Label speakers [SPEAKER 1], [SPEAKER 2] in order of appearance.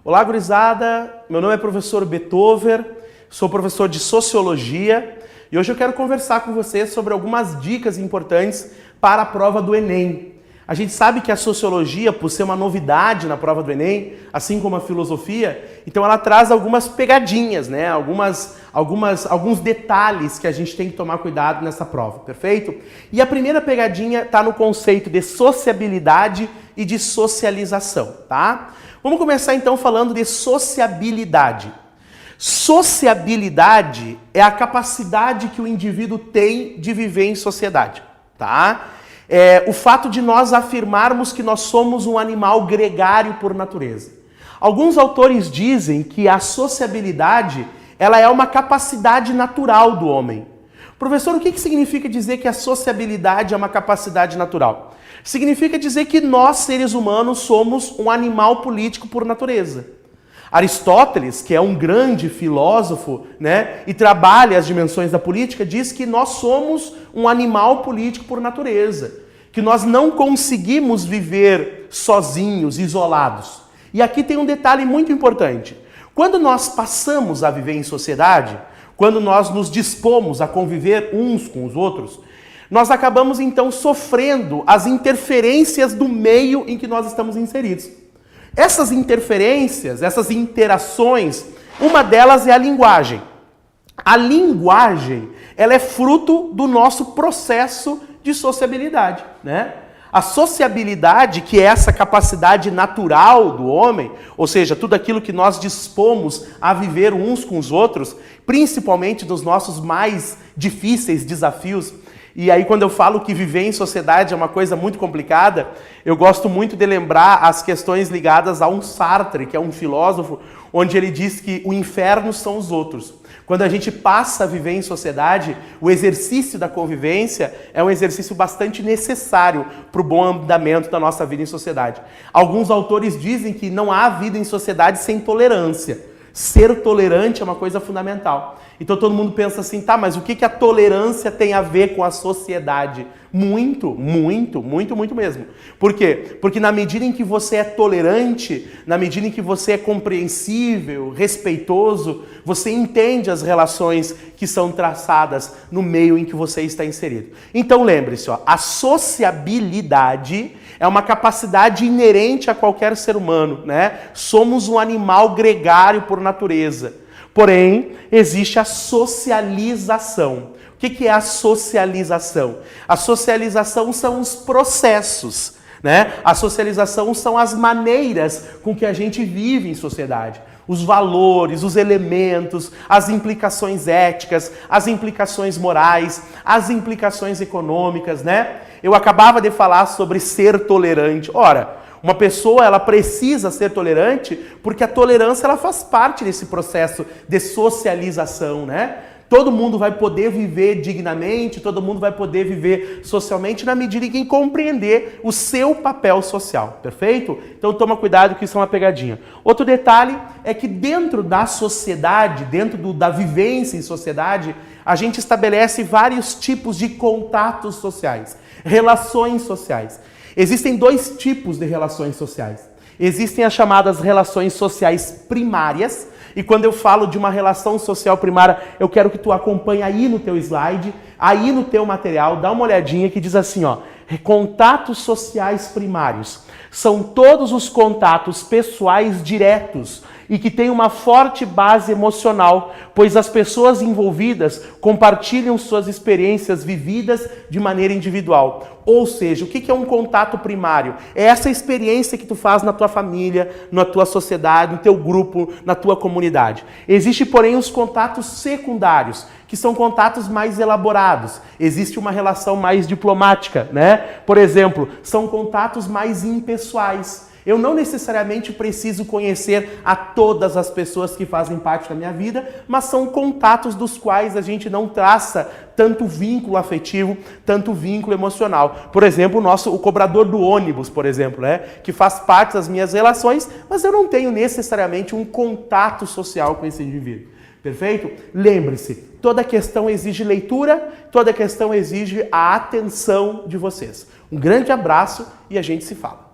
[SPEAKER 1] Olá, gurizada! Meu nome é professor Beethoven, sou professor de Sociologia e hoje eu quero conversar com vocês sobre algumas dicas importantes para a prova do Enem. A gente sabe que a Sociologia, por ser uma novidade na prova do Enem, assim como a Filosofia, então ela traz algumas pegadinhas, né? Alguns detalhes que a gente tem que tomar cuidado nessa prova, perfeito? E a primeira pegadinha está no conceito de sociabilidade e de socialização, tá? Vamos começar então falando de sociabilidade. Sociabilidade é a capacidade que o indivíduo tem de viver em sociedade, tá? É o fato de nós afirmarmos que nós somos um animal gregário por natureza. Alguns autores dizem que a sociabilidade ela é uma capacidade natural do homem. Professor, o que significa dizer que a sociabilidade é uma capacidade natural? Significa dizer que nós, seres humanos, somos um animal político por natureza. Aristóteles, que é um grande filósofo, né, e trabalha as dimensões da política, diz que nós somos um animal político por natureza, que nós não conseguimos viver sozinhos, isolados. E aqui tem um detalhe muito importante. Quando nós passamos a viver em sociedade, quando nós nos dispomos a conviver uns com os outros, nós acabamos então sofrendo as interferências do meio em que nós estamos inseridos. Essas interferências, essas interações, uma delas é a linguagem. A linguagem, ela é fruto do nosso processo de sociabilidade, né? A sociabilidade, que é essa capacidade natural do homem, ou seja, tudo aquilo que nós dispomos a viver uns com os outros, principalmente nos nossos mais difíceis desafios. E aí, quando eu falo que viver em sociedade é uma coisa muito complicada, eu gosto muito de lembrar as questões ligadas a um Sartre, que é um filósofo, onde ele diz que o inferno são os outros. Quando a gente passa a viver em sociedade, o exercício da convivência é um exercício bastante necessário para o bom andamento da nossa vida em sociedade. Alguns autores dizem que não há vida em sociedade sem tolerância. Ser tolerante é uma coisa fundamental. Então todo mundo pensa assim, tá, mas o que a tolerância tem a ver com a sociedade? Muito, muito, muito, muito mesmo. Por quê? Porque na medida em que você é tolerante, na medida em que você é compreensível, respeitoso, você entende as relações que são traçadas no meio em que você está inserido. Então lembre-se, a sociabilidade é uma capacidade inerente a qualquer ser humano, né? Somos um animal gregário por natureza. Porém, existe a socialização. O que é a socialização? A socialização são os processos, né? A socialização são as maneiras com que a gente vive em sociedade. Os valores, os elementos, as implicações éticas, as implicações morais, as implicações econômicas, né? Eu acabava de falar sobre ser tolerante. Ora, uma pessoa ela precisa ser tolerante porque a tolerância ela faz parte desse processo de socialização, né? Todo mundo vai poder viver dignamente, todo mundo vai poder viver socialmente na medida em que compreender o seu papel social, perfeito? Então toma cuidado que isso é uma pegadinha. Outro detalhe é que dentro da sociedade, dentro da vivência em sociedade, a gente estabelece vários tipos de contatos sociais, relações sociais. Existem dois tipos de relações sociais. Existem as chamadas relações sociais primárias, e quando eu falo de uma relação social primária, eu quero que tu acompanhe aí no teu slide, aí no teu material, dá uma olhadinha que diz assim, contatos sociais primários. São todos os contatos pessoais diretos e que têm uma forte base emocional, pois as pessoas envolvidas compartilham suas experiências vividas de maneira individual. Ou seja, o que é um contato primário? É essa experiência que tu faz na tua família, na tua sociedade, no teu grupo, na tua comunidade. Existe, porém, os contatos secundários, que são contatos mais elaborados. Existe uma relação mais diplomática, né? Por exemplo, são contatos mais impessoais. Eu não necessariamente preciso conhecer a todas as pessoas que fazem parte da minha vida, mas são contatos dos quais a gente não traça tanto vínculo afetivo, tanto vínculo emocional. Por exemplo, o cobrador do ônibus, por exemplo, né, que faz parte das minhas relações, mas eu não tenho necessariamente um contato social com esse indivíduo. Perfeito? Lembre-se, toda questão exige leitura, toda questão exige a atenção de vocês. Um grande abraço e a gente se fala.